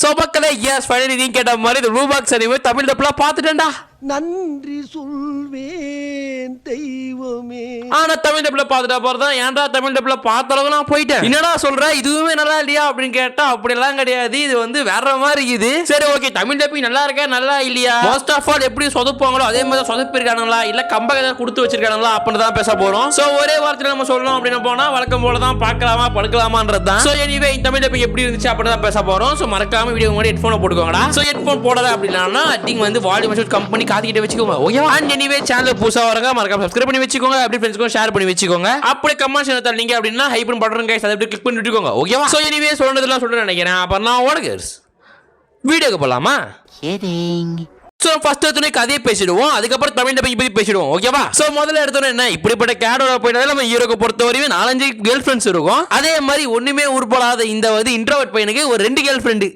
So மக்களே S finally நீங்க கேட்ட மாதிரி இந்த ரூபாக்ஸ் அனிமே தமிழ் டப்லாம் பார்த்துட்டேன்டா. நன்றி சொல்வேன் தெய்வமே. ஆனா தமிழ் டப்ல பார்த்துட்டா போறதான் ஏன்டா தமிழ் டப்ல பார்த்த அளவுக்கு நான் போயிட்டேன். என்னடா சொல்ற இதுவுமே நல்லா இல்லையா அப்படின்னு கேட்டா அப்படி எல்லாம் கிடையாது. இது வந்து வேற மாதிரி இது. சரி ஓகே தமிழ் டப்பிங் நல்லா இருக்கா நல்லா இல்லையா மோஸ்ட் ஆஃப் ஆல் எப்படி சொதப்பாங்களோ அதே மாதிரி சொதப்பிருக்கானுங்களா இல்ல கம்பக கொடுத்து வச்சிருக்கானுங்களா அப்படின்னு தான் பேச போறோம். சோ ஒரே வார்த்தையில நம்ம சொல்லணும் அப்படின்னு போனா வழக்கம் போல தான் பார்க்கலாமா படுக்கலாமான்றது தான். சோ எனிவே தமிழ் டப்பிங் எப்படி இருந்துச்சு அப்படின்னு தான் பேச போறோம். சோ மறக்காம வீடியோ முன்னாடி ஹெட்போன் போட்டுக்கோங்கடா. சோ ஹெட்போன் போடாத அப்படின்னா திங் வந்து வால்யூம் அட்ஜஸ்ட் கம்பெனி காதிக்கிட்ட வச்சுக்கோங்க. ஓகேவா? அண்ட் எனிவே சேனல் புதுசா வரங்க மறக்காம சப்ஸ்கிரைப் பண்ணி வச்சுக்கோங்க. அப்படி ஃப்ரெண்ட்ஸ்க்கு ஷேர் பண்ணி வச்சுக்கோங்க. அப்படியே கமெண்ட் செக்ஷன்ல தரீங்க அப்படினா ஹைப் பண்ணி பண்றேன் गाइस அதை கிளிக் பண்ணி விட்டுக்கோங்க. ஓகேவா? சோ எனிவே சொல்றதெல்லாம் சொல்றேன் நினைக்கிறேன். அப்ப நான் ஓடுகர்ஸ் வீடியோக்கு போலாமா? சரிங்க. சோ ஃபர்ஸ்ட் எடுத்தோனே கதையை பேசிடுவோம். அதுக்கப்புறம் தமிழ் டப்பிங் பத்தி பேசிடுவோம். ஓகேவா? சோ முதல்ல எடுத்தோனே என்ன இப்படிப்பட்ட கேடோட போயிட்டாலே நம்ம ஹீரோக்கு பொறுத்தவரையும் 4-5 கேர்ள் ஃப்ரெண்ட்ஸ் இருக்கும். அதே மாதிரி ஒண்ணுமே உருப்படாத இந்த வந்து இன்ட்ரோவர்ட் பையனுக்கு ஒரு 2 கேர்ள் ஃப்ரெண்ட்.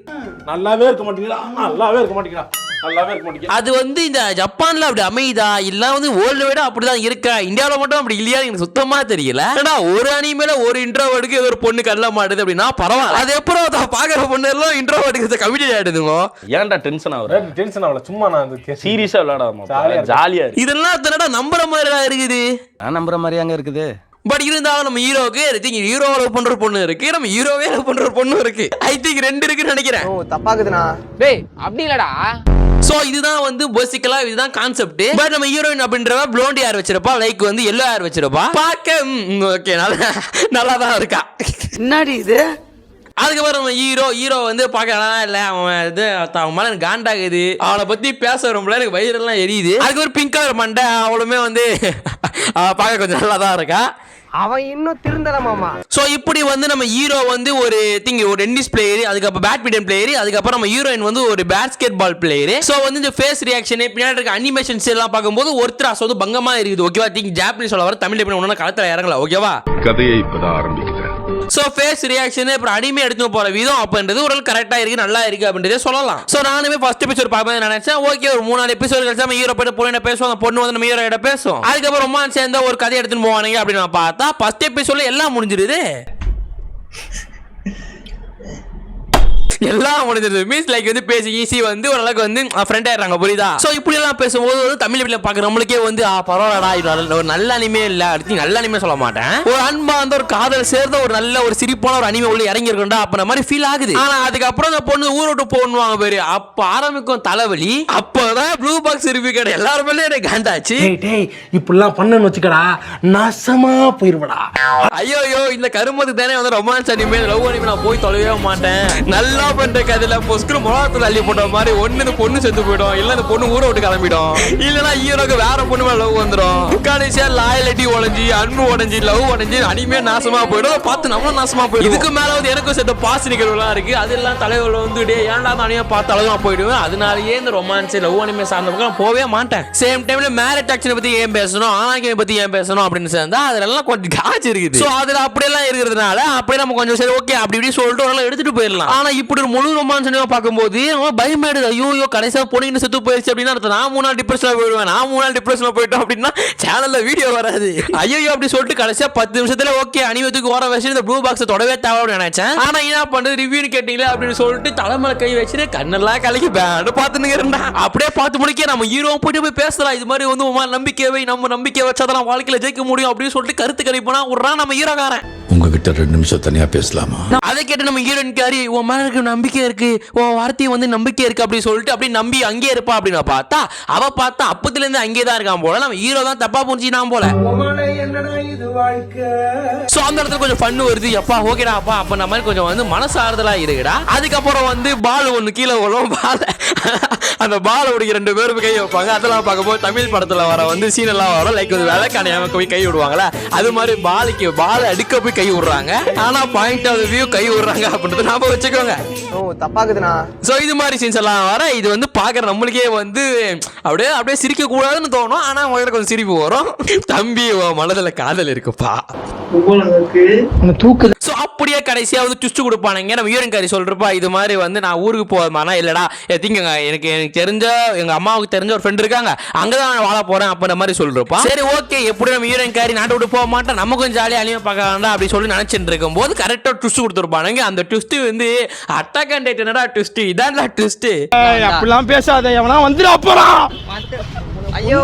நல்லாவே இருக்க மாட்டீங்களா? நல்லாவே இருக்க மாட்டீங்களா? நல்லாவே இருக்க மாட்டீங்க. அது வந்து இந்த ஜப்பான்ல அப்படி அமைதா இல்ல வந்து வேர்ல்டு வைடா அப்படிதான் இருக்கா இந்தியாவில் மட்டும் அப்படி இல்லையா எனக்கு சுத்தமா தெரியல. ஏன்னா ஒரு அனிமேல ஒரு இன்ட்ரோவர்டுக்கு ஒரு பொண்ணு கல்ல மாட்டுது அப்படின்னா பரவாயில்ல. அது எப்பறம் பாக்குற பொண்ணு எல்லாம் இன்ட்ரோவர்டுக்கு கமிட்டி ஆயிடுதுங்க. ஏன்டா டென்ஷன் ஆகுற? டென்ஷன் ஆகல, சும்மா நான் சீரியஸா விளையாடாம ஜாலியா இருக்கு. இதெல்லாம் தன்னடா நம்புற மாதிரி தான் இருக்குது. நான் நம்புற மாதிரி அங்க இருக்குது. பட் இருந்தாலும் நம்ம ஹீரோக்கு ஹீரோ லவ் பண்ற பொண்ணு இருக்கு, நம்ம ஹீரோவே லவ் பண்ற பொண்ணு இருக்கு. ஐ திங்க் 2 இருக்குன்னு நினைக்கிறேன். ஓ தப்பாக்குதுண்ணா. டேய் அப்படி இல்லடா. சோ இதுதான் வந்து பேசிக்கலா இதுதான் கான்செப்ட். பட் நம்ம ஹீரோயின் அப்படின்றவ ப்ளோண்ட் ஹேர் வச்சிருப்பா, லைக் வந்து எல்லோ ஹேர் வச்சிருப்பா. பார்க்க ஓகே நல்லா தான் இருக்கா. என்னடி இது? அதுக்கப்புறம் நம்ம ஹீரோ வந்து பார்க்கலாம் இல்ல அவன் இது அவன் மேல எனக்கு காண்டாகுது. அவனை பத்தி பேச வரும்போது எனக்கு வயிறெல்லாம் எரியுது. அதுக்கு ஒரு பிங்க் கலர் மண்டை அவளுமே வந்து பார்க்க கொஞ்சம் நல்லா தான் இருக்கா. அவன் இன்னும் திருந்தல மாமா. சோ இப்படி வந்து நம்ம ஹீரோ வந்து ஒரு டென்னிஸ் பிளேயர், அதுக்கப்புறம் பேட்மிண்டன் பிளேயர், அதுக்கப்புறம் நம்ம ஹீரோயின் வந்து ஒரு பேஸ்கெட் பால் பிளேயர். சோ வந்து இந்த ஃபேஸ் ரியாக்ஷன் பின்னாடி இருக்க அனிமேஷன்ஸ் எல்லாம் பார்க்கும்போது ஒருத்தர் அசோது பங்கமா இருக்குது. ஓகேவா? திங்க் ஜாப்பனீஸ் சொல்ல வர தமிழ் எப்படி ஒண்ணு களத்துல இறங்கல. ஓகேவா? கதையை இப்பதான் ஆரம்பிக்கிறேன். சோ ஃபேஸ் ரியாக்ஷன் அப்புறம் அனிமே எடுத்து போற விதம் அப்படின்றது ஒரு கரெக்டா இருக்கு, நல்லா இருக்கு அப்படின்றதே சொல்லலாம். சோ நானுமே ஃபர்ஸ்ட் எபிசோட் பார்ப்பேன் நினைச்சேன். ஓகே ஒரு 3-4 எபிசோட் கழிச்சு நம்ம ஹீரோ போய் பொண்ணு பேசுவாங்க, பொண்ணு வந்து நம்ம ஹீரோ கிட்ட பேசும். அதுக்கப்புறம் ரொமான்ஸ் சேர்ந்த ஒரு கதை எடுத்துட்டு போவானுங்க அப்படின்னு நான் பார்த்தா ஃபர்ஸ்ட் எபிசோட்ல எல்லாம் முடிஞ்சிருது. எல்லாம் முடிஞ்சது மீன்ஸ் லைக் வந்து பேசி ஈஸி வந்து ஓரளவுக்கு வந்து ஃப்ரெண்ட் ஆயிடுறாங்க. புரியுதா? சோ இப்படி எல்லாம் பேசும்போது வந்து தமிழ் வீட்டில் பார்க்குற நம்மளுக்கே வந்து பரவாயில்லடா இது ஒரு நல்ல அனிமே இல்ல அடுத்து நல்ல அனிமே சொல்ல மாட்டேன், ஒரு அன்பா வந்து ஒரு காதல் சேர்ந்த ஒரு நல்ல ஒரு சிரிப்பான ஒரு அனிமே உள்ள இறங்கி இருக்கா அப்ப மாதிரி ஃபீல் ஆகுது. ஆனா அதுக்கப்புறம் அந்த பொண்ணு ஊர் விட்டு போடுவாங்க பேரு, அப்ப ஆரம்பிக்கும் தலைவலி. அப்பதான் ப்ளூ பாக்ஸ் ரிவ்யூ கடை எல்லாருமே எனக்கு காண்டாச்சு. டேய் இப்படிலாம் பண்ணன்னு வச்சுக்கடா நாசமா போயிருவடா. ஐயோ இந்த கருமத்துக்கு தானே வந்து ரொமான்ஸ் அனிமே லவ் அனிமே நான் போய் தொலைவே மாட்டேன். நல்லா பண்ற கதையில பொஸ்கு மிளகாத்தூள் அள்ளி போட்ட மாதிரி ஒண்ணு இந்த பொண்ணு செத்து போயிடும், இல்ல இந்த பொண்ணு ஊரை விட்டு கிளம்பிடும், இல்லனா ஹீரோக்கு வேற பொண்ணு மேல லவ் வந்துடும். கடைசியா லாயலிட்டி உடஞ்சி அன்பு உடஞ்சி லவ் உடஞ்சி அனிமே நாசமா போயிடும். பார்த்து நம்மளும் நாசமா போயிடும். இதுக்கு மேல வந்து எனக்கும் சேர்த்த பாஸ் நிகழ்வுலாம் இருக்கு. அதெல்லாம் தலைவர்கள் வந்து ஏன்டா அந்த அனிமே பார்த்து அழகா போயிடுவேன். அதனாலயே இந்த ரொமான்ஸ் லவ் அனிமே சார்ந்த பக்கம் போவே மாட்டேன். சேம் டைம்ல மேரேஜ் ஆக்ஷனை பத்தி ஏன் பேசணும், ஆனாக்கியை பத்தி ஏன் பேசணும் அப்படின்னு சேர்ந்தா அதெல்லாம் கொஞ்சம் காய்ச்சி இருக்குது. சோ அதுல அப்படியெல்லாம் இருக்கிறதுனால அப்படியே நம்ம கொஞ்சம் சரி ஓகே அப்படி இப்படி சொல்லிட்டு ஒரு எடுத்துட்டு போயிடலாம். ஆனா இப்படி முழு ரொமான்ஸ் பார்க்கும்போது பயமாயிடுது. ஐயோ கடைசியா பொண்ணுன்னு செத்து போயிடுச்சு அப்படின்னா நான் 3 நாள் டிப்ரெஷன்ல போயிடுவேன். நான் 3 நாள் டிப்ரெஷன்ல போயிட்டோம் அப்படின்னா சேனல்ல வீடியோ வராது. ஐயோ அப்படி சொல்லிட்டு கடைசியா 10 நிமிஷத்துல ஓகே அனிமேத்துக்கு ஓர வச்சு இந்த ப்ளூ பாக்ஸ் தொடவே தேவைன்னு நினைச்சேன். ஆனா என்ன பண்றது ரிவ்யூன்னு கேட்டீங்களா அப்படின்னு சொல்லிட்டு தலைமையில கை வச்சுட்டு கண்ணெல்லாம் கலக்கி பேண்டு பார்த்துன்னு இருந்தா அப்படியே பார்த்து முடிக்க நம்ம ஹீரோ போய் பேசலாம். இது மாதிரி வந்து உமா நம்பிக்கையை நம்ம நம்பிக்கை வச்சாதான் வாழ்க்கையில ஜெயிக்க முடியும் அப்படின்னு சொல்லிட்டு கருத்து கணிப்போனா விடுறான் நம்ம ஹீரோக்காரன். உங்ககிட்ட 2 நிமிஷம் தனியா பேசலாமா? அதை கேட்டு நம்ம ஹீரோயின் காரி உன் மேல இருக்க நம்பிக்கை இருக்கு, உன் வார்த்தையை வந்து நம்பிக்கை இருக்கு அப்படி சொல்லிட்டு அப்படி நம்பி அங்கே இருப்பா அப்படின்னு பார்த்தா அவ பார்த்தா அப்பத்துல இருந்து அங்கே தான் இருக்கான் போல. நம்ம ஹீரோ தான் தப்பா புரிஞ்சுட்டான் போல. சோ அந்த இடத்துல கொஞ்சம் ஃபன் வருது. எப்பா ஓகேடா அப்பா அப்ப நம்ம கொஞ்சம் வந்து மனசு ஆறுதலா இருக்குடா. அதுக்கப்புறம் வந்து பால் ஒண்ணு கீழே விழும். பால் அந்த பால் உடைய 2 பேரும் கை வைப்பாங்க. அதெல்லாம் பார்க்கும்போது தமிழ் படத்துல வர வந்து சீன் எல்லாம் வரும். லைக் வந்து வேலைக்கான போய் கை விடுவாங்களா அது மாதிரி பால் அடுக்க போய் கை விடுறாங்க. ஆனா பாயிண்ட் ஆஃப் வியூ கை விடுறாங்க அப்படின்றது ஞாபகம் வச்சுக்கோங்க. ஓ தப்பாக்குதுண்ணா. சோ இது மாதிரி சீன்ஸ் எல்லாம் வர இது வந்து பாக்குற நம்மளுக்கே வந்து அப்படியே சிரிக்க கூடாதுன்னு தோணும். ஆனா உங்களுக்கு கொஞ்சம் சிரிப்பு வரும். தம்பி மனதுல காதல் இருக்குப்பா. ஸோ அப்படியே கடைசியா வந்து ட்விஸ்ட் கொடுப்பானுங்க. நம்ம யூரன் காரி சொல்றப்பா இது மாதிரி வந்து நான் ஊருக்கு போவேமானா இல்லடா திங்கங்க எனக்கு தெரிஞ்ச எங்க அம்மாவுக்கு தெரிஞ்ச ஒரு ஃப்ரெண்ட் இருக்காங்க அங்கதான் நான் வாழ போறேன் அப்படின்ற மாதிரி சொல்றப்பா. சரி ஓகே எப்படி நம்ம யூரன் காரி நாட்டை விட்டு போக மாட்டோம் நம்ம கொஞ்சம் ஜாலியாக அழிய பார்க்க வேண்டாம் அப்படி சொல்லி நினைச்சிட்டு இருக்கும் போது கரெக்டா ட்விஸ்ட் கொடுத்துருப்பானுங்க. அந்த ட்விஸ்ட் வந்து அட்டாக் அண்ட் என்னடா ட்விஸ்ட் இதான் ட்விஸ்ட். அப்படிலாம் பேசாத எவனா வந்துடா போறான். ஐயோ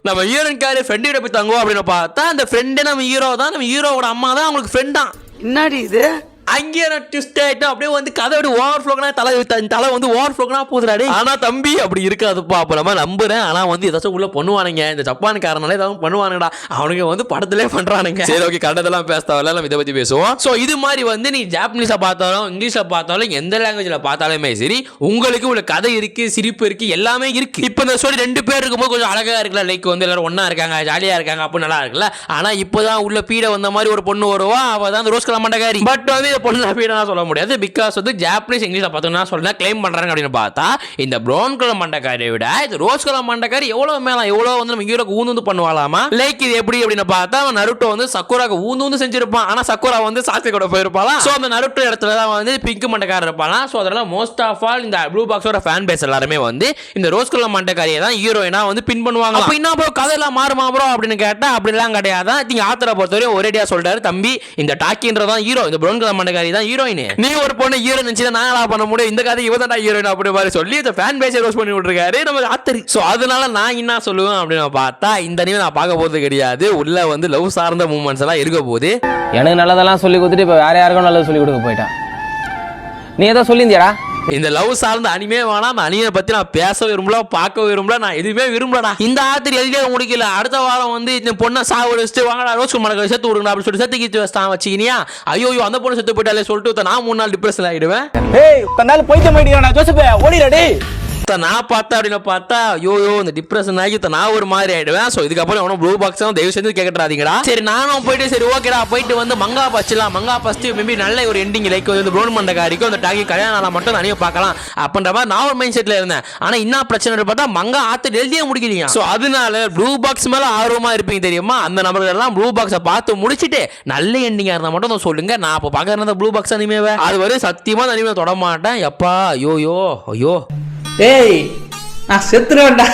நம்ம யூரன் காரி ஃப்ரெண்ட் போய் தங்குவோம் அப்படின்னு பார்த்தா அந்த ஃப்ரெண்டு நம்ம ஹீரோ தான். நம்ம ஹீரோவோட அம்மா தான் அவங்களுக்கு ஃப்ரெண்ட் தான். என்னடி இது அங்கேயே நான் ட்விஸ்ட் ஆயிட்டோம் அப்படியே வந்து கதை ஓவர் ஃப்ளோக்னா தலை வந்து ஓவர் ஃப்ளோக்னா போதுடாடி. ஆனா தம்பி அப்படி இருக்காதுப்பா அப்ப நம்ம நம்புறேன். ஆனா வந்து ஏதாச்சும் உள்ள பண்ணுவானுங்க இந்த ஜப்பான்காரனால ஏதாவது பண்ணுவானுங்கடா அவனுங்க வந்து படத்திலே பண்றானுங்க. சரி ஓகே கண்டதெல்லாம் பேசத்தாவில்ல நம்ம இதை பத்தி பேசுவோம். ஸோ இது மாதிரி வந்து நீ ஜாப்பனீஸை பார்த்தாலும் இங்கிலீஷ்ல பார்த்தாலும் எந்த லாங்குவேஜ்ல பார்த்தாலுமே சரி உங்களுக்கு உள்ள கதை இருக்கு சிரிப்பு இருக்கு எல்லாமே இருக்கு. இப்போ இந்த ஸ்டோரி 2 பேர் இருக்கும்போது கொஞ்சம் அழகா இருக்குல்ல லைக் வந்து எல்லாரும் ஒன்னா இருக்காங்க ஜாலியா இருக்காங்க அப்போ நல்லா இருக்குல்ல. ஆனா இப்போதான் உள்ள பீட வந்த மாதிரி ஒரு பொண்ணு வருவா அவ தான் ரோஸ் கலர் மண்டகாரி. பட் வந்து பொண்ணு சொல்ல முடியாது பிகாஸ் வந்து ஜாப்பனீஸ் இங்கிலீஷ்ல பார்த்தோம்னா சொல்ல கிளைம் பண்றாங்க அப்படின்னு பார்த்தா இந்த ப்ரௌன் கலர் மண்டக்காரியை விட இது ரோஸ் கலர் மண்டக்காரி எவ்வளவு மேல எவ்வளவு வந்து நம்ம ஹீரோக்கு ஊந்து பண்ணுவாலாமா. லைக் இது எப்படி அப்படின்னு பார்த்தா நருட்டோ வந்து சக்குராக்கு ஊந்து செஞ்சிருப்பான். ஆனா சக்குரா வந்து சாஸ்திரி கூட போயிருப்பாலாம். சோ அந்த நருட்டோ இடத்துல தான் வந்து பிங்க் மண்டக்காரர் இருப்பாலாம். சோ அதனால மோஸ்ட் ஆஃப் ஆல் இந்த ப்ளூ பாக்ஸோட ஃபேன் பேஸ் எல்லாருமே வந்து இந்த ரோஸ் கலர் மண்டக்காரியை தான் ஹீரோயினா வந்து பின் பண்ணுவாங்க. அப்ப என்ன ப்ரோ கதையெல்லாம் மாறுமா ப்ரோ அப்படின்னு கேட்டா அப்படிலாம் கிடையாது. நீங்க ஆத்தரை பொறுத்தவரை ஒரேடியா சொல்றாரு தம்பி இந்த டாக்கின்றதான் ஹீரோ இந்த ப்ரௌன் கலர் மண்டக்காரி தான் ஹீரோயின். நீ ஒரு பொண்ணு ஹீரோ நினைச்சு நாங்களா பண்ண முடியும் இந்த கதை இவதான் ஹீரோயின் அப்படி மாதிரி சொல்லி இந்த ஃபேன் பேஸை ரோஸ் பண்ணி விட்டுருக்காரு நம்ம ஆத்தரி. சோ அதனால நான் என்ன சொல்லுவேன் அப்படின்னு பார்த்தா இந்த அனிமே நான் பார்க்க போறது கிடையாது. உள்ள வந்து லவ் சார்ந்த மூமெண்ட்ஸ் எல்லாம் இருக்க போகுது. எனக்கு நல்லதெல்லாம் சொல்லி கொடுத்துட்டு இப்ப வேற யாருக்கும் நல்லது சொல்லி கொடுக்க போயிட்டான். நீ ஏதோ சொல்லியிருந்தியாடா இந்த லவ் சார்ந்த அனிமே வேணாம். அந்த அனிமே பத்தி நான் பேச விரும்பல பார்க்க விரும்பல நான் எதுவுமே விரும்பலடா. இந்த ஆத்திரி எழுதியே முடிக்கல அடுத்த வாரம் வந்து இந்த பொண்ணை சாவு வச்சுட்டு வாங்கடா ரோஸ் மணக்க சேர்த்து விடுங்க அப்படின்னு சொல்லி சேர்த்து கீச்சு வச்சுட்டான் வச்சுக்கினியா. ஐயோ அந்த பொண்ணு செத்து போயிட்டாலே சொல்லிட்டு நான் 3 நாள் டிப்ரெஷன் ஆயிடுவேன். ஏய் கண்டால போயிட்டு போயிடுறா ஜோசப் ஓடிடா நான் பார்த்தா அப்படின்னு பார்த்தா யோயோ இந்த டிப்ரெஷன் ஆகி நான் ஒரு மாதிரி ஆயிடுவேன். ஸோ இதுக்கப்புறம் அவனும் ப்ளூ பாக்ஸ் தயவு செஞ்சு கேட்கறாதீங்கடா. சரி நானும் போயிட்டு சரி ஓகேடா போயிட்டு வந்து மங்கா பச்சலாம் மங்கா ஃபர்ஸ்ட் மேபி நல்ல ஒரு எண்டிங் லைக் வந்து ப்ரௌன் மண்டகாரிக்கும் அந்த டாகி கல்யாணம் மட்டும் தனியாக பார்க்கலாம் அப்படின்ற மாதிரி நான் ஒரு மைண்ட் செட்ல இருந்தேன். ஆனா என்ன பிரச்சனை பார்த்தா மங்கா ஆத்து எழுதியே முடிக்கிறீங்க. ஸோ அதனால ப்ளூ பாக்ஸ் மேல ஆர்வமா இருப்பீங்க தெரியுமா அந்த நபர்கள் எல்லாம் ப்ளூ பாக்ஸை பார்த்து முடிச்சுட்டு நல்ல எண்டிங்கா இருந்தா மட்டும் சொல்லுங்க. நான் அப்போ பார்க்கறது ப்ளூ பாக்ஸ் அனிமேவை அது வரை சத்தியமா அனிமே தொட மாட்டேன். எப்பா ஐயோ ஐயோ ஏய் நான் செத்துறேன்டா.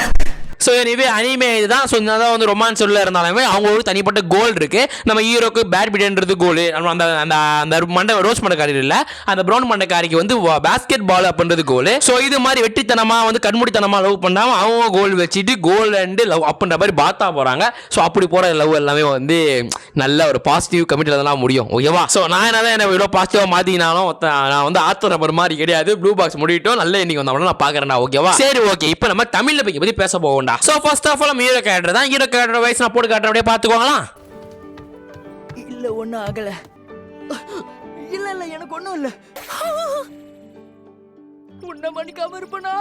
ஸோ எனிவே அனிமே இதுதான். ஸோ தான் வந்து ரொமான்ஸ் உள்ள இருந்தாலுமே அவங்க ஒரு தனிப்பட்ட கோல் இருக்கு. நம்ம ஹீரோக்கு பேட்மிண்டன்றது கோல் அந்த அந்த அந்த மண்டை ரோஸ் மண்டக்காரி இல்லை அந்த ப்ரௌன் மண்டக்காரிக்கு வந்து பேஸ்கெட் பால் அப்படின்றது கோல். ஸோ இது மாதிரி வெட்டித்தனமா வந்து கண்மூடித்தனமா லவ் பண்ணாம அவங்க கோல் வச்சுட்டு கோல் அண்ட் லவ் அப்படின்ற மாதிரி பார்த்தா போறாங்க. ஸோ அப்படி போற லவ் எல்லாமே வந்து நல்ல ஒரு பாசிட்டிவ் கமிட்டில தான் முடியும் ஓகேவா. ஸோ நான் என்ன இவ்வளோ பாசிட்டிவா மாத்தினாலும் நான் வந்து ஆத்தர் நம்பர் மாதிரி கிடையாது. ப்ளூ பாக்ஸ் முடிவிட்டோம் நல்ல இன்னைக்கு வந்தா நான் பாக்குறேன் ஓகேவா. சரி ஓகே இப்போ நம்ம தமிழ்ல பத்தி பேச போவோம்டா. So first of all hero character தான். ஹீரோ கேரக்டர் வைஸ் நான் போட்டு காட்டுறேன் அப்படியே பாத்துக்கோங்களா. இல்ல ஒண்ணும் ஆகல. இல்ல எனக்கு ஒண்ணும் இல்ல. உன்னை மன்னிக்காம இருப்பனா.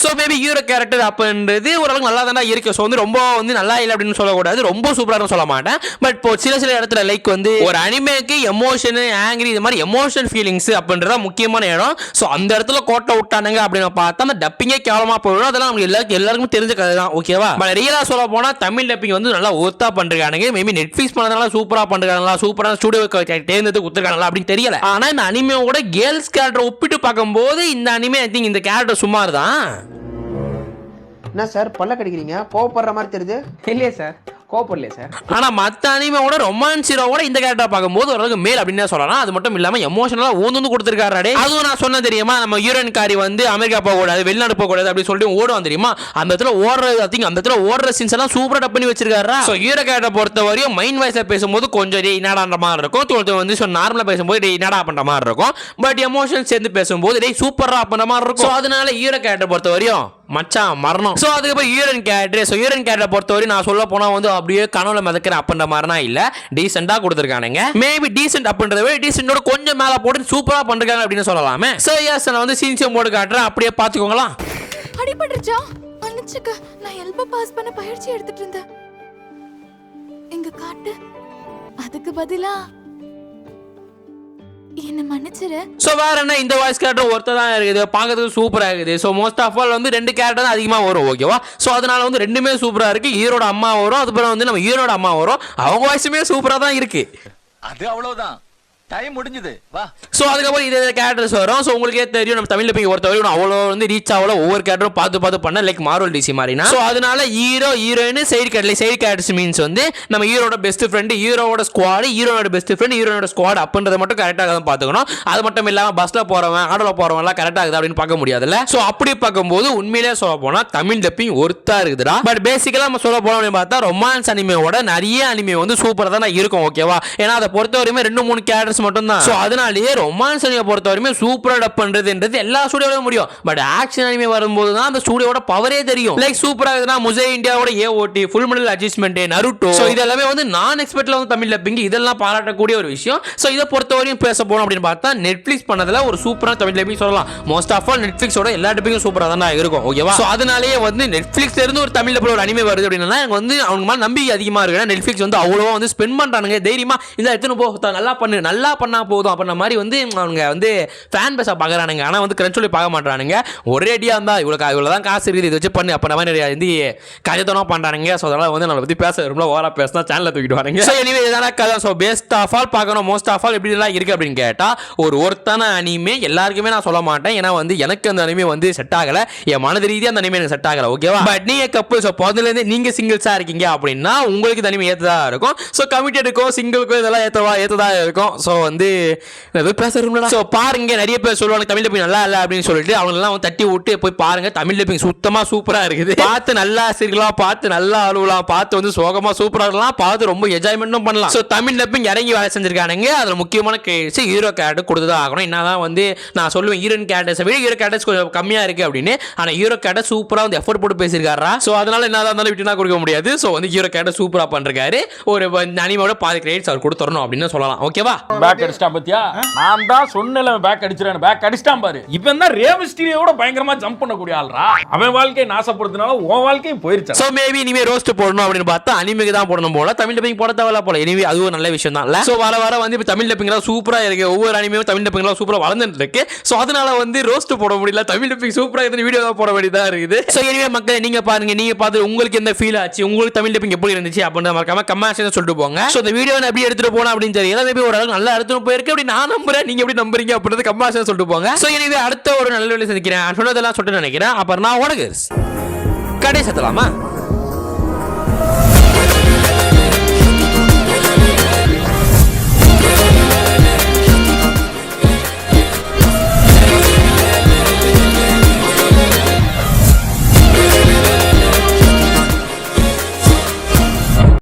ஸோ மேபி ஹீரோ கேரக்டர் அப்படின்றது ஓரளவுக்கு நல்லா தானே இருக்கு. ஸோ வந்து ரொம்ப வந்து நல்லா இல்லை அப்படின்னு சொல்லக்கூடாது ரொம்ப சூப்பராக சொல்ல மாட்டேன். பட் இப்போ சில இடத்துல லைக் வந்து ஒரு அனிமேக்கு எமோஷனு ஆங்கிரி இது மாதிரி எமோஷனல் ஃபீலிங்ஸ் அப்படின்றத முக்கியமான இடம். ஸோ அந்த இடத்துல கோட்டை விட்டானுங்க அப்படின்னு பார்த்தா அந்த டப்பிங்கே கேவலமாக போயிடும். அதெல்லாம் நமக்கு எல்லாருக்கும் தெரிஞ்ச கதை தான் ஓகேவா. பட் ரியலாக சொல்ல போனால் தமிழ் டப்பிங் வந்து நல்லா ஒர்த்தா பண்ணுறானுங்க. மேபி நெட்ஃப்ளிக்ஸ் பண்ணதுனால சூப்பராக பண்ணுறாங்களா சூப்பராக ஸ்டூடியோ தேர்ந்தெடுத்து கொடுத்துருக்காங்களா அப்படின்னு தெரியல. ஆனால் இந்த அனிமேவோட கேர்ள்ஸ் கேரக்டர் ஒப்பிட்டு பார்க்கும்போது இந்த அனிமே ஐ திங்க் இந்த கேரக்டர் சுமார் தான். என்ன சார் பல்ல கடிக்கிறீங்க கோவப்படுற மாதிரி தெரியுது. இல்லையே சார் கோபப்படலையே சார். ஆனா மத்த அனிமேவோட ரொமான்ஸ் ஹீரோவோட இந்த கேரக்டர் பார்க்கும்போது ஓரளவுக்கு மேல் அப்படின்னு சொல்லலாம். அது மட்டும் இல்லாம எமோஷனலா ஊந்து கொடுத்துருக்காரு. அதுவும் நான் சொன்ன தெரியுமா நம்ம ஹீரோயின் காரி வந்து அமெரிக்கா போக கூடாது வெளிநாடு போக கூடாது அப்படின்னு சொல்லிட்டு ஓடுவான் தெரியுமா. அந்த இடத்துல ஓடுற சீன்ஸ் எல்லாம் சூப்பரா டப் பண்ணி வச்சிருக்காரு. சோ ஹீரோ கேரக்டர் பொறுத்த வரையும் மைண்ட் வாய்ஸ்ல பேசும்போது கொஞ்சம் என்னடான்ற மாதிரி இருக்கும். வந்து நார்மலா பேசும்போது என்னடா பண்ற மாதிரி இருக்கும். பட் எமோஷனல் சேர்ந்து பேசும்போது சூப்பரா பண்ற மாதிரி இருக்கும். அதனால ஹீரோ கேரக்டர் பொறுத்த வரையும் மச்சான் மரணம். சோ அதுக்கப்புறம் ஹீரோயின் கேரக்டர் பொறுத்தவரை நான் சொல்ல போனா வந்து அப்படியே கனவுல மிதக்கிறேன் அப்படின்ற மாதிரினா இல்ல டீசெண்டா கொடுத்துருக்கானுங்க. மேபி டீசென்ட் அப்படின்றத டீசெண்டோட கொஞ்சம் மேல போட்டு சூப்பரா பண்றாங்க அப்படின்னு சொல்லலாமே. சோ எஸ் நான் வந்து சீன்ஸையும் போட்டு காட்டுறேன் அப்படியே பாத்துக்கோங்களா. அடிபட்டுருச்சா மன்னிச்சுக்க நான் எல்போ பாஸ் பண்ண பயிற்சி எடுத்துட்டு இருந்தேன். எங்க காட்டு அதுக்கு பதிலா என்ன மன்னிச்சிரு. சோ வேற என்ன இந்த வாய்ஸ் கேரக்டர் ஒருத்தர் தான் இருக்குது பார்க்கிறதுக்கு சூப்பரா இருக்குது. சோ மோஸ்ட் ஆஃப் ஆல் வந்து 2 கேரக்டர் தான் அதிகமா வரும் ஓகேவா. சோ அதனால வந்து ரெண்டுமே சூப்பரா இருக்கு. ஹீரோட அம்மா வரும் அதுக்கப்புறம் வந்து நம்ம ஹீரோட அம்மா வரும் அவங்க வாய்ஸுமே சூப்பரா தான் இருக்கு. அது அவ்வளவுதான் டைம் முடிஞ்சது வா. ஸோ அதுக்கப்புறம் இதே கேரக்டர்ஸ் வரும். ஸோ உங்களுக்கே தெரியும் நம்ம தமிழ் டப்பிங் ஒருத்தவரையும் அவ்வளோ வந்து ரீச் ஆகல, ஒவ்வொரு கேரக்டரும் பார்த்து பண்ண லைக் மார்வல் டிசி மாதிரினா. ஸோ அதனால hero heroine side characters means வந்து நம்ம ஹீரோட பெஸ்ட் ஃப்ரெண்டு, ஹீரோட ஸ்குவாடு, ஹீரோட பெஸ்ட் ஃப்ரெண்ட், ஹீரோட ஸ்குவாட் அப்படின்றத மட்டும் கரெக்டாக தான் பார்த்துக்கணும். அது மட்டும் இல்லாமல் பஸ்ல போறவன் ஆடோல போறவன்லாம் கரெக்டாக இருக்குது அப்படின்னு பார்க்க முடியாதுல்ல. ஸோ அப்படி பார்க்கும்போது உண்மையிலேயே சொல்ல போனா தமிழ் டப்பிங் ஒருத்தா இருக்குதுடா. பட் பேசிக்கலா நம்ம சொல்ல போனோம் அப்படின்னு பார்த்தா ரொமான்ஸ் அனிமையோட நிறைய அனிமே வந்து சூப்பராக தான் இருக்கும். ஓகேவா? ஏன்னா அதை பொறுத்த வரையுமே 2-3 கேரக்டர்ஸ் மட்டும் தான். ஸோ அதனாலேயே ரொமான்ஸ் அனிமே பொறுத்த வரையுமே சூப்பராக டப் பண்றதுன்றது எல்லா ஸ்டுடியோவிலும் முடியும். பட் ஆக்ஷன் அனிமே வரும்போது தான் அந்த ஸ்டுடியோட பவரே தெரியும். லைக் சூப்பராக இருக்குதுன்னா முசே இந்தியாவோட AOD, full medal adjustment, Naruto, so இதெல்லாமே வந்து நான் எக்ஸ்பெக்ட்ல வந்து தமிழ் டப்பிங் இதெல்லாம் பாராட்டக்கூடிய ஒரு விஷயம். ஸோ இதை பொறுத்தவரையும் பேச போனோம் அப்படின்னு பார்த்தா நெட்ஃபிளிக்ஸ் பண்ணதுல ஒரு சூப்பரான தமிழ் டப்பிங் சொல்லலாம். மோஸ்ட் ஆஃப் ஆல் நெட்ஃபிளிக்ஸோட எல்லா டப்பிங்கும் சூப்பராக தான் இருக்கும். ஓகேவா? ஸோ அதனாலேயே வந்து நெட்ஃபிளிக்ஸ்ல இருந்து ஒரு தமிழ் டப்பில் ஒரு அனிமே வருது அப்படின்னா எனக்கு வந்து அவங்க மேலே நம்பிக்கை அதிகமாக இருக்கு. நெட்ஃபிளிக்ஸ் வந்து அவ்வளோவா வந்து ஸ்பெண்ட் பண்றானுங்க தைரியமா இந்த எடுத்துன்னு போ, நல்லா பண்ணா போதும் அப்படின்ற மாதிரி வந்து அவங்க வந்து ஃபேன் பேஸா பார்க்குறானுங்க. ஆனால் வந்து கிரன்ச்சொல்லி பார்க்க மாட்டானுங்க. ஒரே அடியா இருந்தா இவ்வளோ தான் காசு இருக்குது, இதை வச்சு பண்ணு அப்படின்ற மாதிரி வந்து கஜத்தனம் பண்றானுங்க. ஸோ அதனால வந்து நம்மளை பற்றி பேச ரொம்ப ஓவரா பேசினா சேனலில் தூக்கிட்டு வராங்க. ஸோ எனிவே இதான கதை. ஸோ பெஸ்ட் ஆஃப் ஆல் பார்க்கணும், மோஸ்ட் ஆஃப் ஆல் எப்படி எல்லாம் இருக்கு அப்படின்னு கேட்டா ஒருத்தான அனிமே எல்லாருக்குமே நான் சொல்ல மாட்டேன். ஏன்னா வந்து எனக்கு அந்த அனிமே வந்து செட் ஆகல, என் மனது ரீதியாக அந்த அனிமே எனக்கு செட் ஆகல. ஓகேவா? பட் நீங்க கப்பு ஸோ பிறந்ததுலேருந்து நீங்க சிங்கிள்ஸா இருக்கீங்க அப்படின்னா உங்களுக்கு இந்த அனிமே ஏற்றதா இருக்கும். ஸோ கமிட்டடுக்கும் சிங்கிளுக்கும் இதெல்லாம் ஏற்றதா இருக்கும். ஸோ வந்து பேசுறோம்ல. ஸோ பாருங்க, நிறைய பேர் சொல்லுவாங்க தமிழ் டப்பிங் நல்லா இல்லை அப்படின்னு சொல்லிட்டு அவங்களெல்லாம் வந்து தட்டி விட்டு போய் பாருங்க. தமிழ் டப்பிங் சுத்தமா சூப்பரா இருக்குது. பார்த்து நல்லா சிரிக்கலாம், பார்த்து நல்லா அழுவலாம், பார்த்து வந்து சோகமா சூப்பரா இருக்கலாம், பார்த்து ரொம்ப என்ஜாய்மெண்ட்டும் பண்ணலாம். ஸோ தமிழ் டப்பிங் இறங்கி வேலை செஞ்சிருக்கானுங்க. அதில் முக்கியமான கேஸ் ஹீரோ கேரக்டர் கொடுத்துதான் ஆகணும். என்னதான் வந்து நான் சொல்லுவேன் ஹீரோயின் கேரக்டர்ஸ் விட ஹீரோ கேரக்டர்ஸ் கொஞ்சம் கம்மியா இருக்கு அப்படின்னு. ஆனால் ஹீரோ கேரக்டர் சூப்பரா வந்து எஃபோர்ட் போட்டு பேசியிருக்காரா. ஸோ அதனால என்னதான் இருந்தாலும் விட்டுனா கொடுக்க முடியாது. ஸோ வந்து ஹீரோ கேரக்டர் சூப்பரா பண்றாரு. ஒரு அனிமோட பாதி கிரெடிட்ஸ் அவர் கொடுத்துறணும் அப்படின்னு சொல்லலாம். ஓகேவா? பேக் அடிச்சிட்டான் பாத்தியா? நான் தான் சொன்னல பேக் அடிச்சிரானே, பேக் அடிச்சிட்டான் பாரு. இவன் தான் ரேமிஸ்டீரியோட பயங்கரமா ஜம்ப் பண்ணக்கூடிய ஆள்ரா. அவன் வாழ்க்கையை நாசப்படுத்தினால உன் வாழ்க்கையும் போயிருச்சு. சோ மேபி இனிமே ரோஸ்ட் போடணும் அப்படின்னு பார்த்தா அனிமேக்கு தான் போடணும் போல, தமிழ் டப்பிங் போட தேவையில்ல போல. எனிவே அதுவும் நல்ல விஷயம் தான். சோ வர வந்து இப்ப தமிழ் டப்பிங்லாம் சூப்பரா இருக்கு. ஒவ்வொரு அனிமேயும் தமிழ் டப்பிங்லாம் சூப்பரா வளர்ந்துட்டு இருக்கு. சோ அதனால வந்து ரோஸ்ட் போட முடியல, தமிழ் டப்பிங் சூப்பரா இருந்து வீடியோ தான் போட வேண்டியதா இருக்குது. சோ எனிவே மக்களே நீங்க பாருங்க, நீங்க பார்த்து உங்களுக்கு என்ன ஃபீல் ஆச்சு, உங்களுக்கு தமிழ் டப்பிங் எப்படி இருந்துச்சு அப்படின்னு மறக்காம கமெண்ட்ஸ்ல சொல்லிட்டு போங்க. சோ இந்த வீடியோ நான் எப்படி எடுத்துட்டு போனா அப்படின்னு தெரியல, மேபி ஒரு அளவுக்கு நல்லா எடுத்துட்டு போயிருக்கு அப்படி நான் நம்புறேன். நீங்க எப்படி நம்புறீங்க அப்படின்றது கமெண்ட்ஸ்ல சொல்லிட்டு போங்க. சோ எனிவே அடுத்த ஒரு நல்ல வீடியோ சந்திக்கிறேன். சொன்னதெல்லாம் சொல்லிட்டு நினைக்கிறேன். அப்புறம் நான் உனக்கு கடை சத்தலாமா?